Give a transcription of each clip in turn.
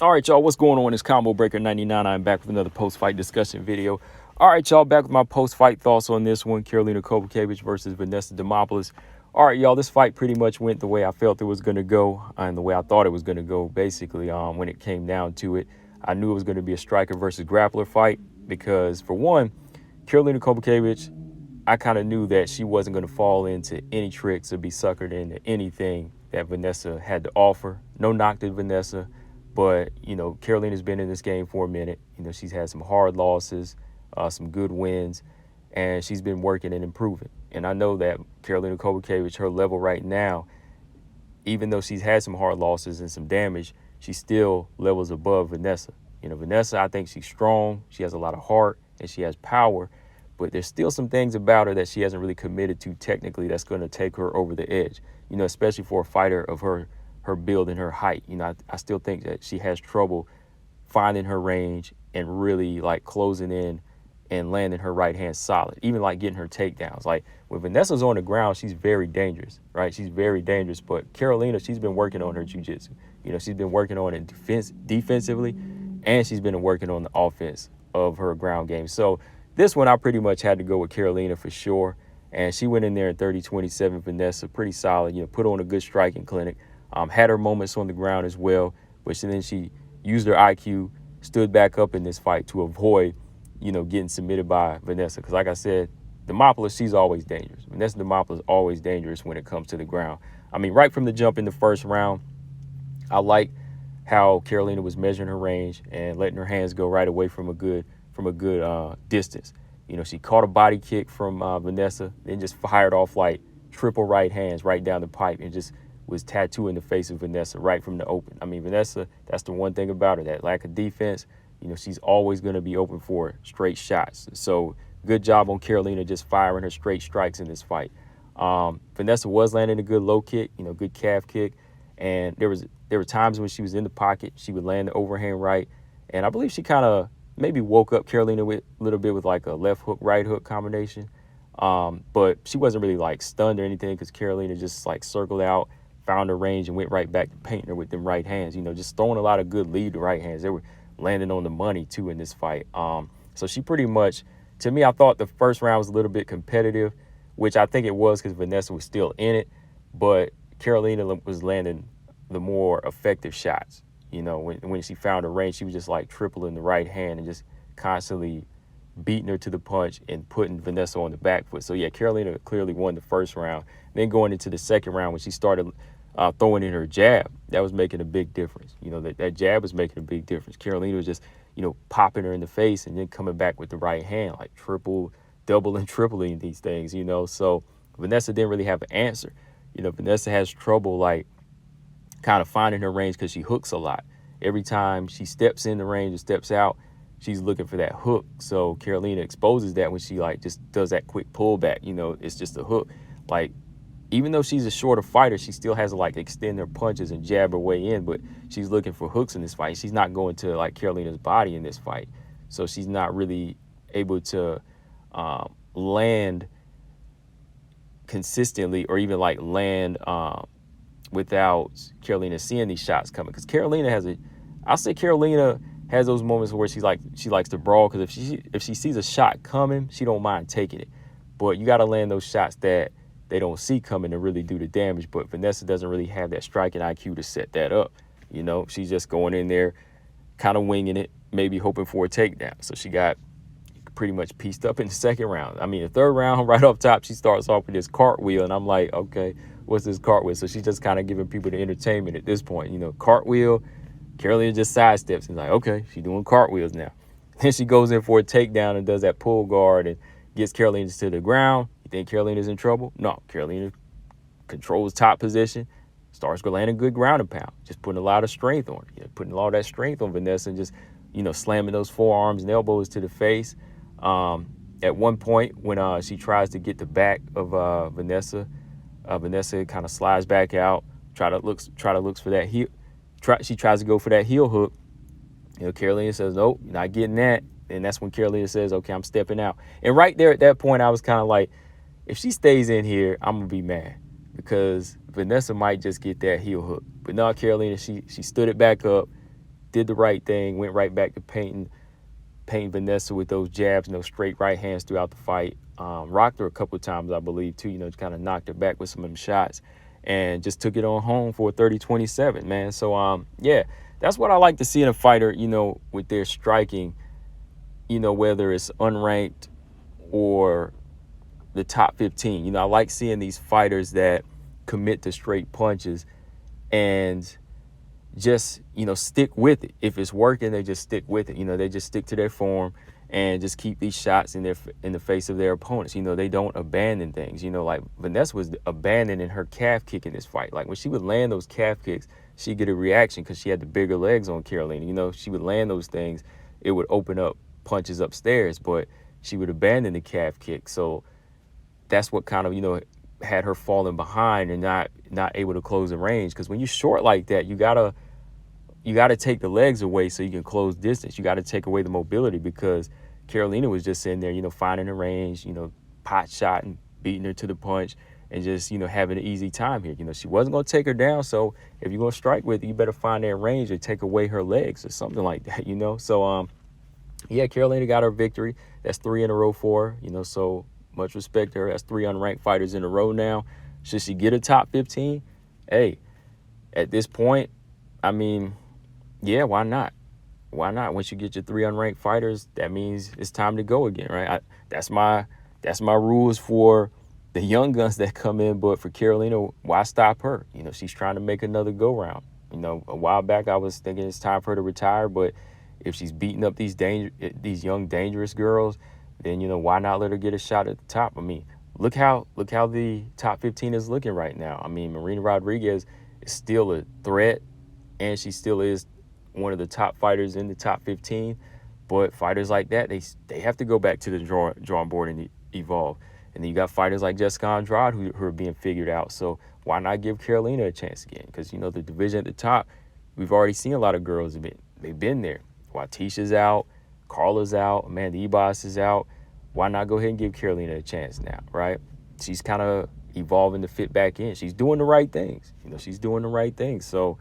All right, y'all, what's going on? It's Combo Breaker 99. I'm back with another post-fight discussion video. All right, y'all, back with my post-fight thoughts on this one, Karolina Kowalkiewicz versus Vanessa Demopolous. All right, y'all, this fight pretty much went the way I felt it was going to go and the way I thought it was going to go, basically, when it came down to it. I knew it was going to be a striker versus grappler fight because, for one, Karolina Kowalkiewicz, I kind of knew that she wasn't going to fall into any tricks or be suckered into anything that Vanessa had to offer. No knock to Vanessa. But, Karolina's been in this game for a minute. She's had some hard losses, some good wins, and she's been working and improving. And I know that Karolina Kowalkiewicz, her level right now, even though she's had some hard losses and some damage, she still levels above Vanessa. Vanessa, I think she's strong. She has a lot of heart and she has power. But there's still some things about her that she hasn't really committed to technically that's going to take her over the edge, especially for a fighter of her build and her height. I still think that she has trouble finding her range and really closing in and landing her right hand solid, even getting her takedowns. When Vanessa's on the ground, she's very dangerous, right? She's very dangerous. But Karolina, she's been working on her jiu-jitsu. She's been working on it defensively, and she's been working on the offense of her ground game. So this one, I pretty much had to go with Karolina for sure. And she went in there in 30-27. Vanessa, pretty solid, put on a good striking clinic. Had her moments on the ground as well, but then she used her IQ, stood back up in this fight to avoid, getting submitted by Vanessa. Because like I said, Demopolis, she's always dangerous. Vanessa Demopolous is always dangerous when it comes to the ground. Right from the jump in the first round, I like how Karolina was measuring her range and letting her hands go right away from a good distance. She caught a body kick from Vanessa, then just fired off triple right hands right down the pipe and just was tattooing the face of Vanessa right from the open. Vanessa, that's the one thing about her, that lack of defense. She's always going to be open for straight shots. So good job on Karolina just firing her straight strikes in this fight. Vanessa was landing a good low kick, good calf kick. And there were times when she was in the pocket, she would land the overhand right. And I believe she kind of maybe woke up Karolina with a little bit with a left hook, right hook combination. But she wasn't really stunned or anything because Karolina just circled out, found her range, and went right back to painting her with them right hands. Just throwing a lot of good lead to right hands. They were landing on the money, too, in this fight. So she pretty much, to me, I thought the first round was a little bit competitive, which I think it was because Vanessa was still in it. But Karolina was landing the more effective shots. When she found her range, she was just tripling the right hand and just constantly beating her to the punch and putting Vanessa on the back foot. So, yeah, Karolina clearly won the first round. Then going into the second round when she started throwing in her jab, that was making a big difference. That jab was making a big difference. Karolina was just, popping her in the face and then coming back with the right hand, triple, double, and tripling these things, So Vanessa didn't really have an answer. Vanessa has trouble, kind of finding her range because she hooks a lot. Every time she steps in the range and steps out, she's looking for that hook. So Karolina exposes that when she just does that quick pullback. It's just a hook. Even though she's a shorter fighter, she still has to extend her punches and jab her way in, but she's looking for hooks in this fight. She's not going to Karolina's body in this fight. So she's not really able to land consistently or even land without Karolina seeing these shots coming. Because Karolina has those moments where she likes to brawl, because if she sees a shot coming, she don't mind taking it. But you got to land those shots that they don't see coming to really do the damage. But Vanessa doesn't really have that striking IQ to set that up. She's just going in there, kind of winging it, maybe hoping for a takedown. So she got pretty much pieced up in the second round. The third round, right off top, she starts off with this cartwheel, and I'm like, okay, what's this cartwheel? So she's just kind of giving people the entertainment at this point. Cartwheel, Karolina just sidesteps and okay, she's doing cartwheels now. Then she goes in for a takedown and does that pull guard and gets Karolina to the ground. You think Karolina's in trouble? No, Karolina controls top position, starts landing good ground and pound, just putting a lot of strength on her, putting a lot of that strength on Vanessa and just, slamming those forearms and elbows to the face. At one point when she tries to get the back of Vanessa, Vanessa kind of slides back out, try to look for that heel. She tries to go for that heel hook. Karolina says, nope, you're not getting that. And that's when Karolina says, okay, I'm stepping out. And right there at that point, I was kind of if she stays in here, I'm going to be mad because Vanessa might just get that heel hook. But no, Karolina, she stood it back up, did the right thing, went right back to painting Vanessa with those jabs and those straight right hands throughout the fight. Rocked her a couple of times, I believe, too, kind of knocked her back with some of them shots and just took it on home for a 30-27, man. So, yeah, that's what I like to see in a fighter, with their striking, whether it's unranked or the top 15. I like seeing these fighters that commit to straight punches and just, stick with it. If it's working, they just stick with it. They just stick to their form and just keep these shots in the face of their opponents. They don't abandon things. Like Vanessa was abandoning her calf kick in this fight. Like when she would land those calf kicks, she'd get a reaction because she had the bigger legs on Karolina. She would land those things. It would open up punches upstairs, but she would abandon the calf kick. So that's what kind of, had her falling behind and not able to close the range. Because when you're short like that, you gotta take the legs away so you can close distance. You got to take away the mobility because Karolina was just sitting there, finding the range, pot shotting, beating her to the punch, and just, having an easy time here. She wasn't going to take her down. So if you're going to strike with her, you better find that range or take away her legs or something like that, So, yeah, Karolina got her victory. That's 3 in a row for her, so much respect to her. That's 3 unranked fighters in a row now. Should she get a top 15? Hey, at this point, I mean, yeah, why not? Why not? Once you get your 3 unranked fighters, that means it's time to go again, right? That's my rules for the young guns that come in. But for Karolina, why stop her? She's trying to make another go round. A while back I was thinking it's time for her to retire, but if she's beating up these young dangerous girls, then why not let her get a shot at the top? I mean, look how the top 15 is looking right now. I mean, Marina Rodriguez is still a threat, and she still is one of the top fighters in the top 15. But fighters like that, they have to go back to the drawing board and evolve. And then you got fighters like Jessica Andrade who are being figured out. So why not give Karolina a chance again? Because, the division at the top, we've already seen a lot of girls they've been there. Watisha's out, Carla's out, Amanda Ebos is out. Why not go ahead and give Karolina a chance now, right? She's kind of evolving to fit back in. She's doing the right things. She's doing the right things. So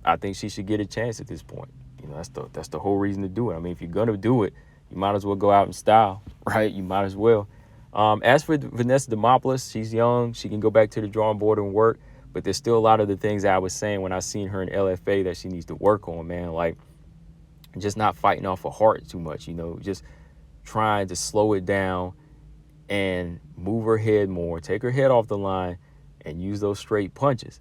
I think she should get a chance at this point. That's the whole reason to do it. I mean, if you're gonna do it, you might as well go out in style, right? You might as well. As for Vanessa Demopolous, she's young. She can go back to the drawing board and work. But there's still a lot of the things I was saying when I seen her in LFA that she needs to work on, man. Like just not fighting off her heart too much. Just trying to slow it down and move her head more, take her head off the line, and use those straight punches.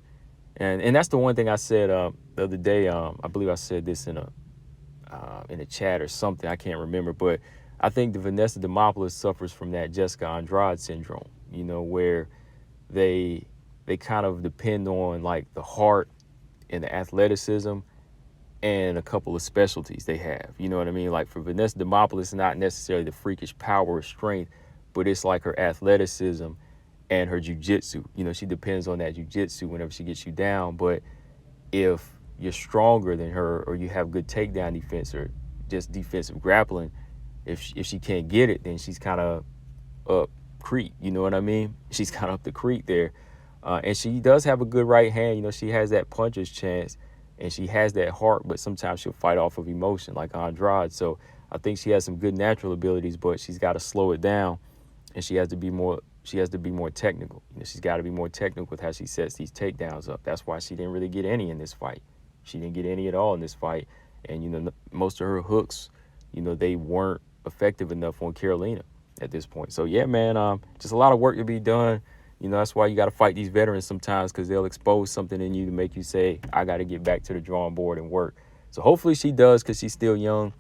And that's the one thing I said the other day. I believe I said this in a chat or something. I can't remember, but I think the Vanessa Demopolous suffers from that Jessica Andrade syndrome. Where they kind of depend on like the heart and the athleticism and a couple of specialties they have. You know what I mean? Like for Vanessa Demopolous, not necessarily the freakish power or strength, but it's like her athleticism and her jiu-jitsu. She depends on that jiu-jitsu whenever she gets you down. But if you're stronger than her or you have good takedown defense or just defensive grappling, if she can't get it, then she's kind of up creek. You know what I mean? She's kind of up the creek there. And she does have a good right hand. She has that puncher's chance and she has that heart, but sometimes she'll fight off of emotion like Andrade. So I think she has some good natural abilities, but she's got to slow it down and she has to be more technical. She's got to be more technical with how she sets these takedowns up. That's why she didn't really get any in this fight. She didn't get any at all in this fight. And, most of her hooks, they weren't effective enough on Karolina at this point. So, yeah, man, just a lot of work to be done. That's why you got to fight these veterans sometimes because they'll expose something in you to make you say, I got to get back to the drawing board and work. So hopefully she does because she's still young.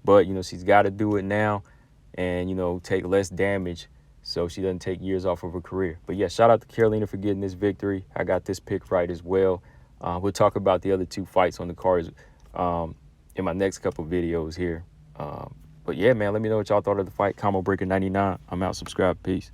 But, she's got to do it now and, take less damage so she doesn't take years off of her career. But, yeah, shout out to Karolina for getting this victory. I got this pick right as well. We'll talk about the other 2 fights on the cards in my next couple videos here. But, yeah, man, let me know what y'all thought of the fight. Combo Breaker 99. I'm out. Subscribe. Peace.